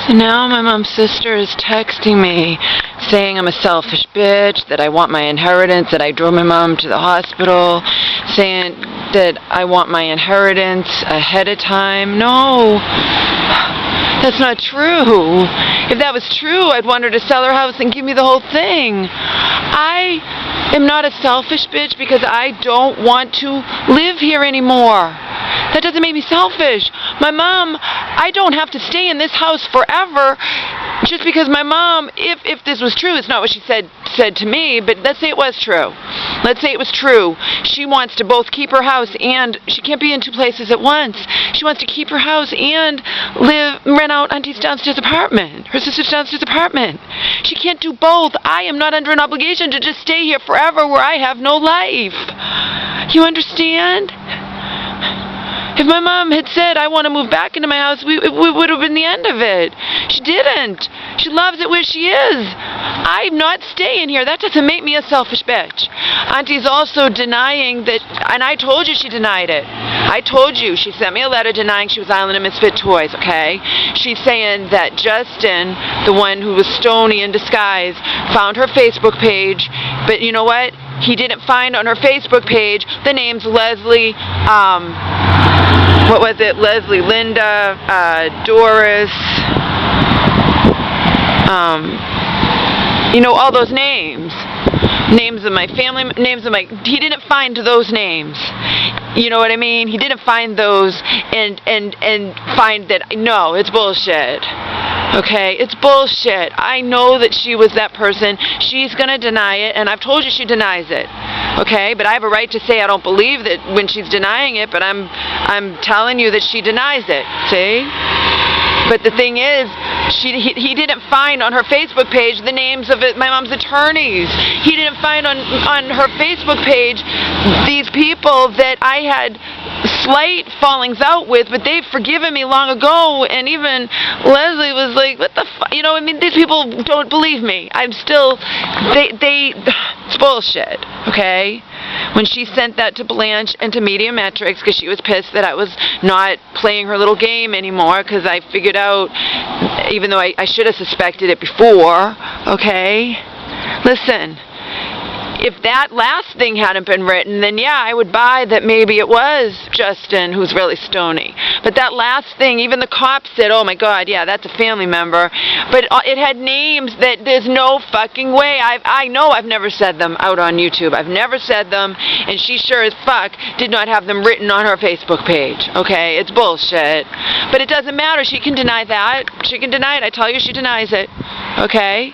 And now my mom's sister is texting me saying I'm a selfish bitch, that I want my inheritance, that I drove my mom to the hospital, saying that I want my inheritance ahead of time. No, that's not true. If that was true, I'd want her to sell her house and give me the whole thing. I am not a selfish bitch because I don't want to live here anymore. That doesn't make me selfish. My mom, I don't have to stay in this house forever just because my mom, if this was true, it's not what she said to me, but let's say it was true. Let's say it was true. She wants to both keep her house and she can't be in two places at once. She wants to keep her house and rent out Auntie's downstairs apartment, her sister's downstairs apartment. She can't do both. I am not under an obligation to just stay here forever where I have no life. You understand? If my mom had said, I want to move back into my house, it would have been the end of it. She didn't. She loves it where she is. I'm not staying here. That doesn't make me a selfish bitch. Auntie's also denying that, and I told you she denied it. I told you. She sent me a letter denying she was Island of Misfit Toys, okay? She's saying that Justin, the one who was Stony in disguise, found her Facebook page, but you know what? He didn't find on her Facebook page the names Leslie, what was it? Leslie, Linda, Doris, you know, all those names. Names of my family, he didn't find those names. You know what I mean? He didn't find those and find that, no, it's bullshit. Okay, it's bullshit. I know that she was that person. She's going to deny it, and I've told you she denies it. Okay, but I have a right to say I don't believe that when she's denying it, but I'm telling you that she denies it. See? But the thing is, he didn't find on her Facebook page the names of my mom's attorneys. He didn't find on her Facebook page these people that I had slight fallings out with, but they've forgiven me long ago. And even Leslie was like, what the fuck? You know, I mean, these people don't believe me. I'm still, it's bullshit, okay? When she sent that to Blanche and to Media Metrics because she was pissed that I was not playing her little game anymore because I figured out, even though I should have suspected it before, okay? Listen, if that last thing hadn't been written, then yeah, I would buy that maybe it was Justin who's really stony. But that last thing, even the cops said, oh my God, yeah, that's a family member. But it had names that there's no fucking way. I know I've never said them out on YouTube. I've never said them, and she sure as fuck did not have them written on her Facebook page. Okay, it's bullshit. But it doesn't matter. She can deny that. She can deny it. I tell you, she denies it. Okay?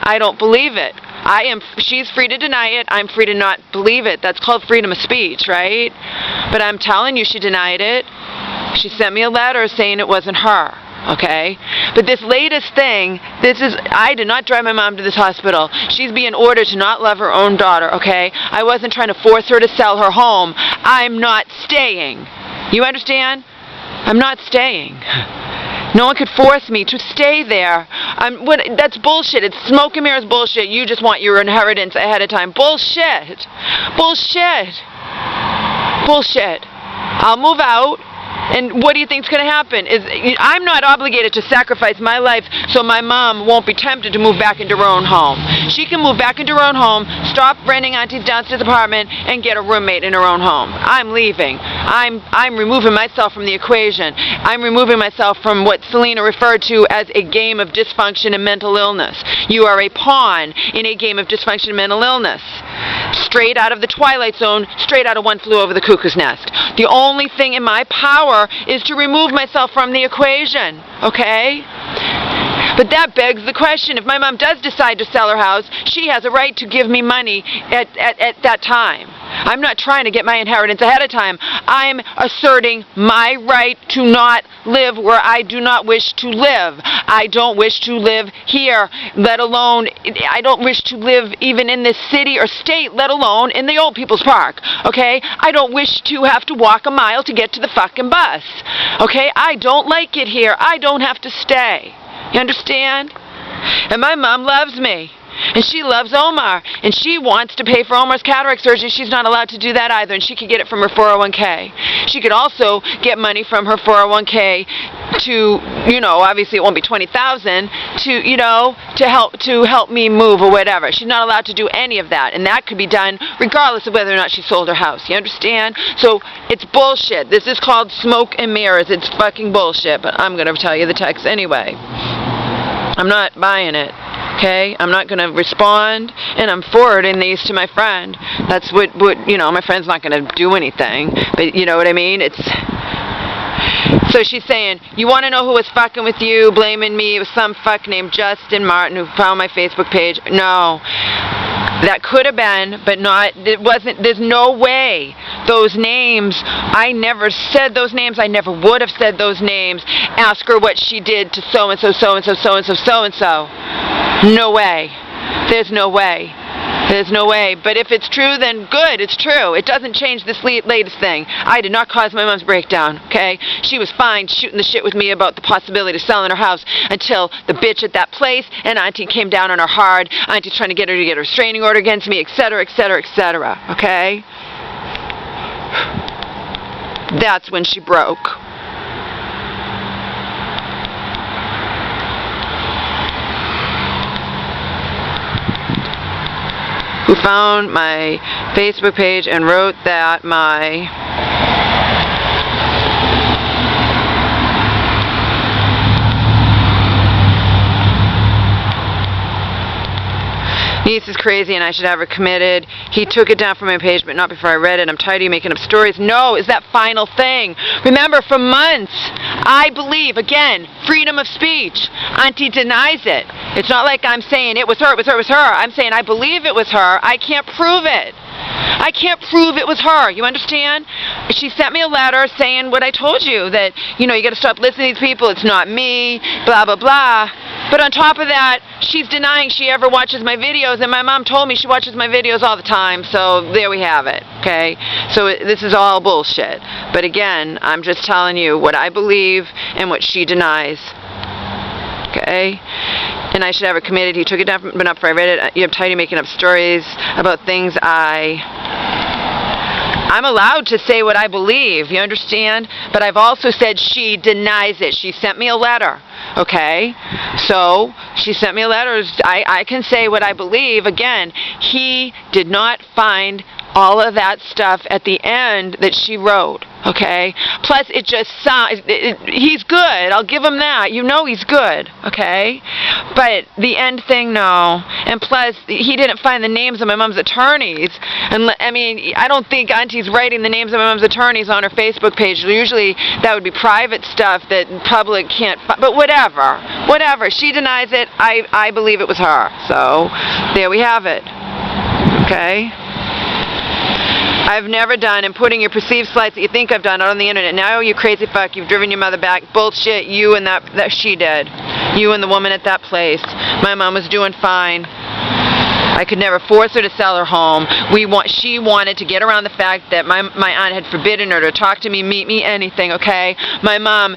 I don't believe it. She's free to deny it. I'm free to not believe it. That's called freedom of speech, right? But I'm telling you, she denied it. She sent me a letter saying it wasn't her, okay? But this latest thing, I did not drive my mom to this hospital. She's being ordered to not love her own daughter, okay? I wasn't trying to force her to sell her home. I'm not staying. You understand? I'm not staying. No one could force me to stay there. That's bullshit. It's smoke and mirrors bullshit. You just want your inheritance ahead of time. Bullshit. Bullshit. Bullshit. I'll move out. And what do you think's going to happen? I'm not obligated to sacrifice my life so my mom won't be tempted to move back into her own home. She can move back into her own home, stop renting Auntie's downstairs apartment, and get a roommate in her own home. I'm leaving. I'm removing myself from the equation. I'm removing myself from what Selena referred to as a game of dysfunction and mental illness. You are a pawn in a game of dysfunction and mental illness. Straight out of the Twilight Zone, straight out of One Flew Over the Cuckoo's Nest. The only thing in my power is to remove myself from the equation, okay? But that begs the question, if my mom does decide to sell her house, she has a right to give me money at that time. I'm not trying to get my inheritance ahead of time. I'm asserting my right to not live where I do not wish to live. I don't wish to live here, let alone, I don't wish to live even in this city or state, let alone in the old people's park, okay? I don't wish to have to walk a mile to get to the fucking bus, okay? I don't like it here. I don't have to stay. You understand? And my mom loves me. And she loves Omar. And she wants to pay for Omar's cataract surgery. She's not allowed to do that either. And she could get it from her 401k. She could also get money from her 401k to, obviously it won't be $20,000 to help me move or whatever. She's not allowed to do any of that. And that could be done regardless of whether or not she sold her house. You understand? So it's bullshit. This is called smoke and mirrors. It's fucking bullshit. But I'm going to tell you the text anyway. I'm not buying it. Okay? I'm not going to respond, and I'm forwarding these to my friend. That's what my friend's not going to do anything. But you know what I mean? So she's saying, you want to know who was fucking with you, blaming me? It was some fuck named Justin Martin who found my Facebook page. No. That could have been, but not, it wasn't, there's no way. Those names, I never said those names, I never would have said those names. Ask her what she did to so-and-so, so-and-so, so-and-so, so-and-so. No way. There's no way. There's no way. But if it's true, then good, it's true. It doesn't change this latest thing. I did not cause my mom's breakdown, okay? She was fine shooting the shit with me about the possibility of selling her house until the bitch at that place and Auntie came down on her hard. Auntie's trying to get her to get a restraining order against me, etc., etc., etc., okay? That's when she broke. Who found my Facebook page and wrote that my niece is crazy and I should have her committed. He took it down from my page, but not before I read it. I'm tired of you making up stories. No, is that final thing. Remember, for months, I believe, again, freedom of speech. Auntie denies it. It's not like I'm saying it was her, it was her, it was her. I'm saying I believe it was her. I can't prove it. I can't prove it was her. You understand? She sent me a letter saying what I told you, that, you got to stop listening to these people. It's not me, blah, blah, blah. But on top of that, she's denying she ever watches my videos, and my mom told me she watches my videos all the time, so there we have it, okay? So this is all bullshit. But again, I'm just telling you what I believe and what she denies, okay? And I should have her committed. He took it down, but not before I read it. You're tired of making up stories about things I'm allowed to say what I believe, you understand? But I've also said she denies it. She sent me a letter, okay? So, she sent me a letter. I can say what I believe. Again, he did not find all of that stuff at the end that she wrote, okay? Plus, it just sounds, he's good. I'll give him that. He's good, okay? But the end thing, no. And plus, he didn't find the names of my mom's attorneys. And I don't think Auntie's writing the names of my mom's attorneys on her Facebook page. Usually, that would be private stuff that public can't find. But whatever. Whatever. She denies it. I believe it was her. So, there we have it. Okay? I've never done, and putting your perceived slights that you think I've done out on the internet. Now you crazy fuck, you've driven your mother back. Bullshit, you and that she did. You and the woman at that place. My mom was doing fine. I could never force her to sell her home. She wanted to get around the fact that my aunt had forbidden her to talk to me, meet me, anything, okay? My mom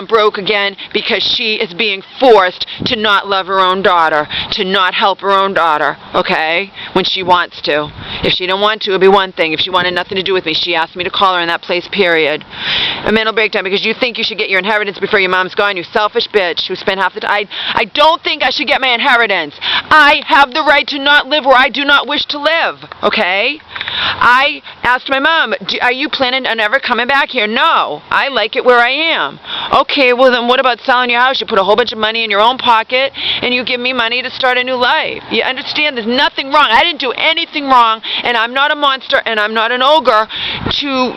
broke again because she is being forced to not love her own daughter, to not help her own daughter, okay? When she wants to. If she didn't want to, it'd be one thing. If she wanted nothing to do with me, she asked me to call her in that place, period. A mental breakdown because you think you should get your inheritance before your mom's gone, you selfish bitch who spent half the time. I don't think I should get my inheritance. I have the right to not live where I do not wish to live, okay? I asked my mom, are you planning on ever coming back here? No, I like it where I am. Okay, well then what about selling your house? You put a whole bunch of money in your own pocket and you give me money to start a new life. You understand? There's nothing wrong. I didn't do anything wrong, and I'm not a monster and I'm not an ogre to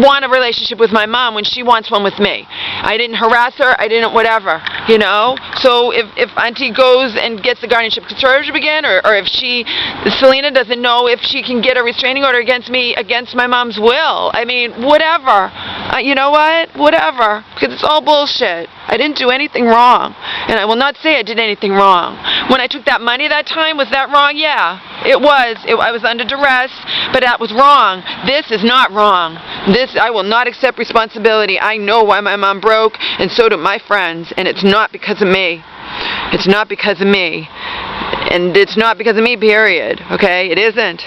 want a relationship with my mom when she wants one with me. I didn't harass her. I didn't whatever, So if Auntie goes and gets the guardianship conservatorship again, or if Selena doesn't know if she can get a restraining order against me against my mom's will. Whatever. You know what? Whatever. Because it's all bullshit. I didn't do anything wrong. And I will not say I did anything wrong. When I took that money that time, was that wrong? Yeah, it was. I was under duress, but that was wrong. This is not wrong. I will not accept responsibility. I know why my mom broke, and so do my friends, and it's not because of me. It's not because of me. And it's not because of me, period. Okay? It isn't.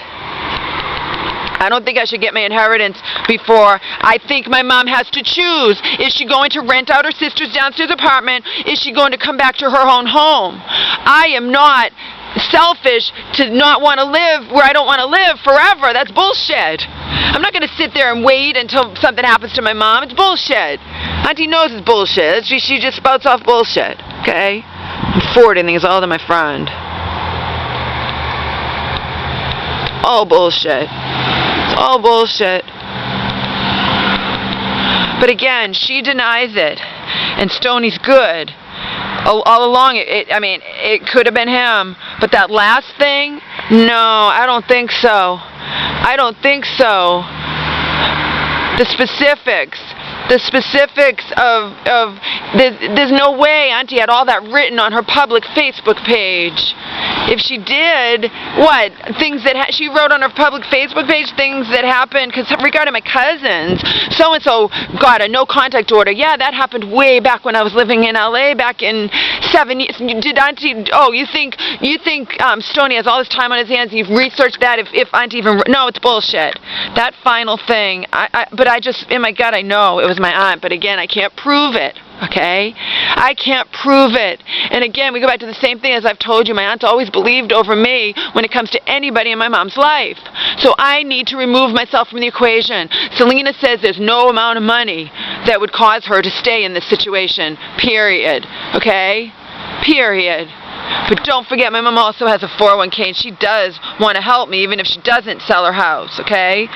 I don't think I should get my inheritance before I think my mom has to choose. Is she going to rent out her sister's downstairs apartment? Is she going to come back to her own home? I am not selfish to not want to live where I don't want to live forever. That's bullshit. I'm not going to sit there and wait until something happens to my mom. It's bullshit. Auntie knows it's bullshit. She just spouts off bullshit. Okay? I'm forwarding things all to my friend. All bullshit. It's all bullshit. But again, she denies it. And Stoney's good. All along, it could have been him. But that last thing, no, I don't think so. I don't think so. The specifics of there's no way Auntie had all that written on her public Facebook page. If she did, what? Things that she wrote on her public Facebook page, things that happened, because regarding my cousins, so-and-so got a no contact order. Yeah, that happened way back when I was living in LA back in 7 years. Did Auntie, you think Stoney has all this time on his hands, you've researched that, if Auntie even, no, it's bullshit. That final thing, but I just, in my gut, I know it was my aunt, but again, I can't prove it. Okay? I can't prove it. And again, we go back to the same thing as I've told you. My aunt's always believed over me when it comes to anybody in my mom's life. So I need to remove myself from the equation. Selena says there's no amount of money that would cause her to stay in this situation. Period. Okay? Period. But don't forget, my mom also has a 401k, and she does want to help me, even if she doesn't sell her house, okay?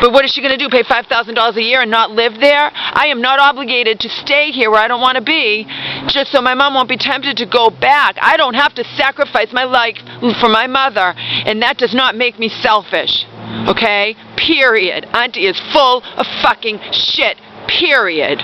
But what is she going to do, pay $5,000 a year and not live there? I am not obligated to stay here where I don't want to be, just so my mom won't be tempted to go back. I don't have to sacrifice my life for my mother, and that does not make me selfish, okay? Period. Auntie is full of fucking shit. Period.